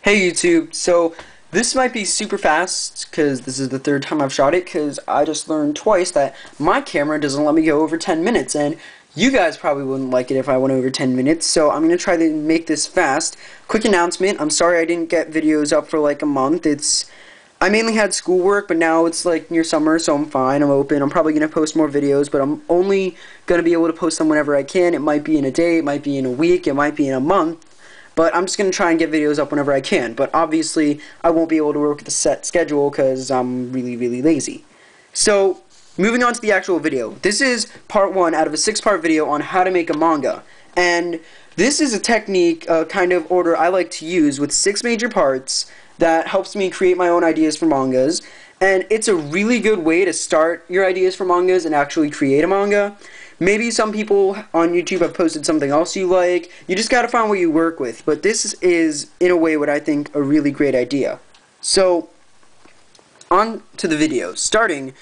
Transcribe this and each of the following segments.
Hey YouTube, so this might be super fast because this is the third time I've shot it because I just learned twice that my camera doesn't let me go over 10 minutes and you guys probably wouldn't like it if I went over 10 minutes, so I'm going to try to make this fast. Quick announcement, I'm sorry I didn't get videos up for like a month. I mainly had schoolwork, but now it's like near summer, so I'm fine, I'm open. I'm probably going to post more videos, but I'm only going to be able to post them whenever I can. It might be in a day, it might be in a week, it might be in a month. But I'm just going to try and get videos up whenever I can. But obviously, I won't be able to work with a set schedule because I'm really lazy. So, moving on to the actual video. This is part 1 out of a 6-part video on how to make a manga. And this is a technique, kind of order I like to use with 6 major parts that helps me create my own ideas for mangas. And it's a really good way to start your ideas for mangas and actually create a manga. Maybe some people on YouTube have posted something else you like. You just gotta find what you work with. But this is, in a way, what I think a really great idea. So, on to the video. Starting,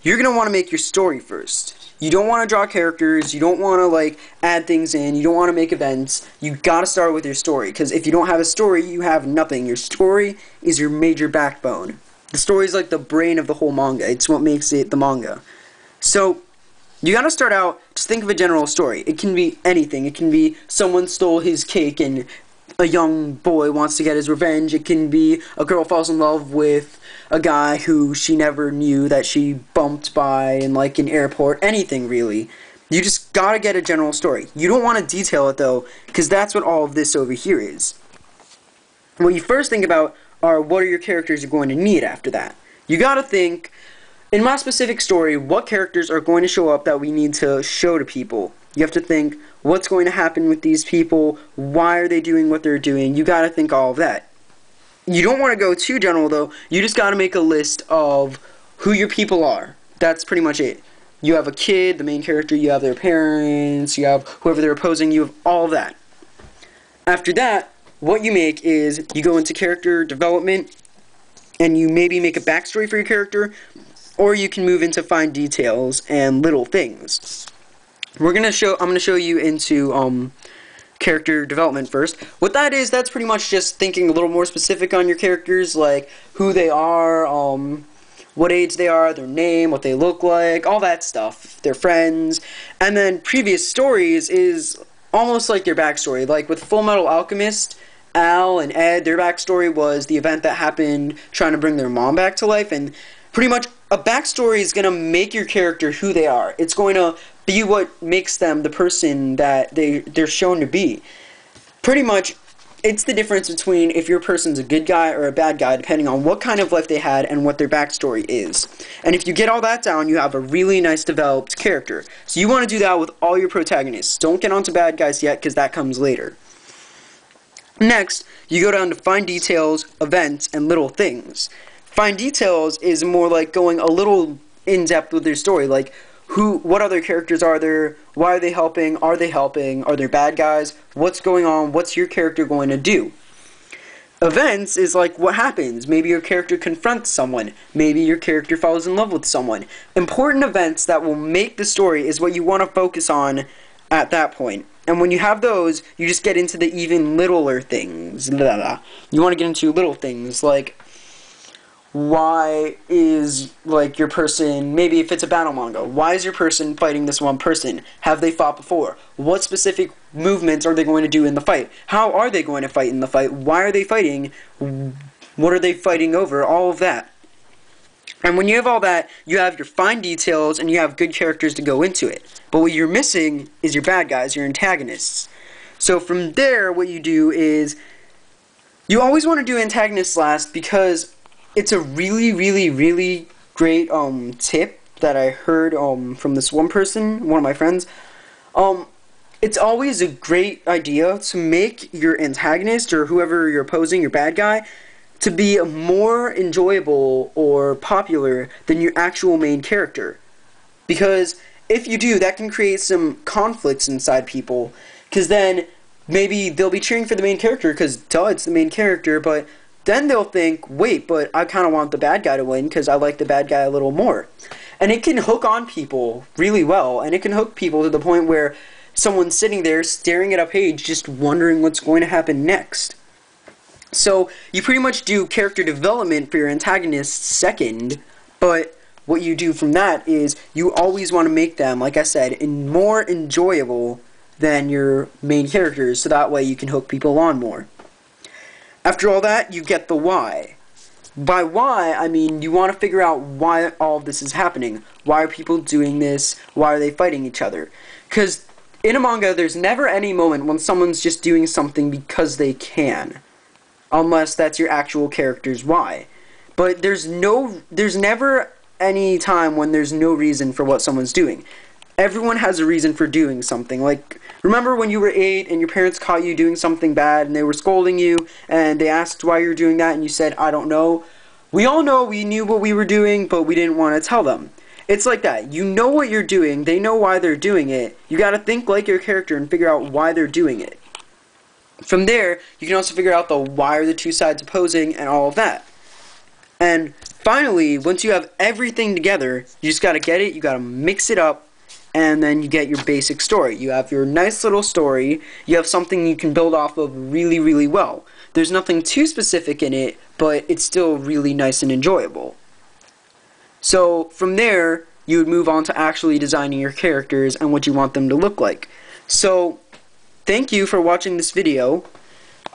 you're gonna want to make your story first. You don't want to draw characters. You don't want to, like, add things in. You don't want to make events. You gotta start with your story. Because if you don't have a story, you have nothing. Your story is your major backbone. The story is like the brain of the whole manga. It's what makes it the manga. So, you gotta start out, just think of a general story. It can be anything. It can be someone stole his cake and a young boy wants to get his revenge. It can be a girl falls in love with a guy who she never knew that she bumped by in like an airport. Anything really. You just gotta get a general story. You don't want to detail it though, because that's what all of this over here is. What you first think about are what are your characters you're going to need after that. You gotta think, in my specific story, what characters are going to show up that we need to show to people? You have to think, what's going to happen with these people? Why are they doing what they're doing? You gotta think all of that. You don't want to go too general, though. You just gotta make a list of who your people are. That's pretty much it. You have a kid, the main character, you have their parents, you have whoever they're opposing, you have all of that. After that, what you make is, you go into character development, and you maybe make a backstory for your character, or you can move into fine details and little things. I'm gonna show you into character development first. What that is, that's pretty much just thinking a little more specific on your characters, like who they are, what age they are, their name, what they look like, all that stuff, their friends. And then previous stories is almost like their backstory. Like with Full Metal Alchemist, Al and Ed, their backstory was the event that happened trying to bring their mom back to life, and pretty much a backstory is going to make your character who they are. It's going to be what makes them the person that they're shown to be. Pretty much, it's the difference between if your person's a good guy or a bad guy, depending on what kind of life they had and what their backstory is. And if you get all that down, you have a really nice developed character. So you want to do that with all your protagonists. Don't get onto bad guys yet, because that comes later. Next, you go down to fine details, events, and little things. Fine details is more like going a little in-depth with their story, like what other characters are there, why are they helping, are there bad guys, what's going on, what's your character going to do. Events is like what happens, maybe your character confronts someone, maybe your character falls in love with someone. Important events that will make the story is what you want to focus on at that point. And when you have those, you just get into the even littler things. You want to get into little things, like why is, like, your person, maybe if it's a battle manga, why is your person fighting this one person? Have they fought before? What specific movements are they going to do in the fight? How are they going to fight in the fight? Why are they fighting? What are they fighting over? All of that. And when you have all that, you have your fine details and you have good characters to go into it. But what you're missing is your bad guys, your antagonists. So from there, what you do is, you always want to do antagonists last, because it's a really great tip that I heard from this one person, one of my friends. It's always a great idea to make your antagonist, or whoever you're opposing, your bad guy, to be more enjoyable or popular than your actual main character. Because if you do, that can create some conflicts inside people, because then maybe they'll be cheering for the main character because duh, it's the main character, but then they'll think, wait, but I kind of want the bad guy to win because I like the bad guy a little more. And it can hook on people really well, and it can hook people to the point where someone's sitting there staring at a page just wondering what's going to happen next. So you pretty much do character development for your antagonists second, but what you do from that is you always want to make them, like I said, more enjoyable than your main characters, so that way you can hook people on more. After all that, you get the why. By why, I mean you want to figure out why all of this is happening. Why are people doing this? Why are they fighting each other? Because in a manga, there's never any moment when someone's just doing something because they can. Unless that's your actual character's why. But there's never any time when there's no reason for what someone's doing. Everyone has a reason for doing something. Like, remember when you were 8 and your parents caught you doing something bad and they were scolding you and they asked why you were doing that and you said, I don't know? We all know we knew what we were doing, but we didn't want to tell them. It's like that. You know what you're doing, they know why they're doing it. You gotta think like your character and figure out why they're doing it. From there, you can also figure out the why are the two sides opposing and all of that. And finally, once you have everything together, you just gotta get it, you gotta mix it up, and then you get your basic story. You have your nice little story, you have something you can build off of really, really well. There's nothing too specific in it, but it's still really nice and enjoyable. So from there, you would move on to actually designing your characters and what you want them to look like. So, thank you for watching this video.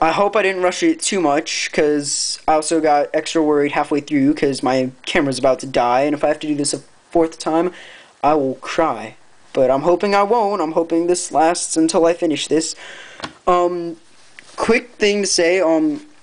I hope I didn't rush it too much, because I also got extra worried halfway through because my camera's about to die, and if I have to do this a 4th time, I will cry. But I'm hoping I won't. I'm hoping this lasts until I finish this. Quick thing to say,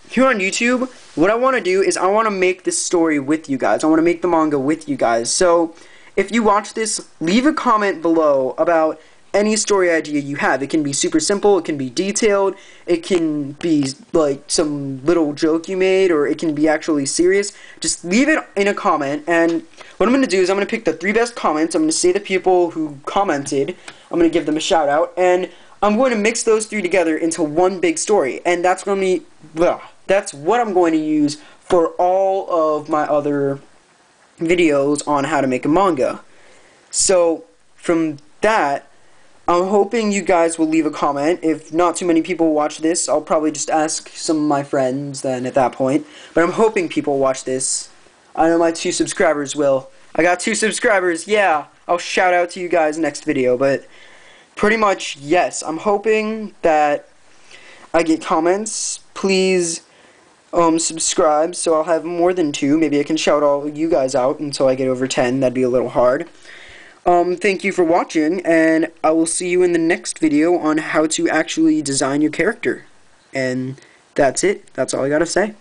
here on YouTube, what I want to do is I want to make this story with you guys. I want to make the manga with you guys. So, if you watch this, leave a comment below about any story idea you have. It can be super simple, it can be detailed, it can be like some little joke you made, or it can be actually serious. Just leave it in a comment, and what I'm going to do is I'm going to pick the 3 best comments, I'm going to say the people who commented, I'm going to give them a shout out, and I'm going to mix those 3 together into one big story, and that's going to be, that's what I'm going to use for all of my other videos on how to make a manga. So, from that, I'm hoping you guys will leave a comment. If not too many people watch this, I'll probably just ask some of my friends then at that point. But I'm hoping people watch this. I know my 2 subscribers will. I got 2 subscribers, yeah! I'll shout out to you guys next video, but pretty much, yes. I'm hoping that I get comments. Please subscribe so I'll have more than 2. Maybe I can shout all you guys out until I get over 10. That'd be a little hard. Thank you for watching, and I will see you in the next video on how to actually design your character. And that's it. That's all I gotta say.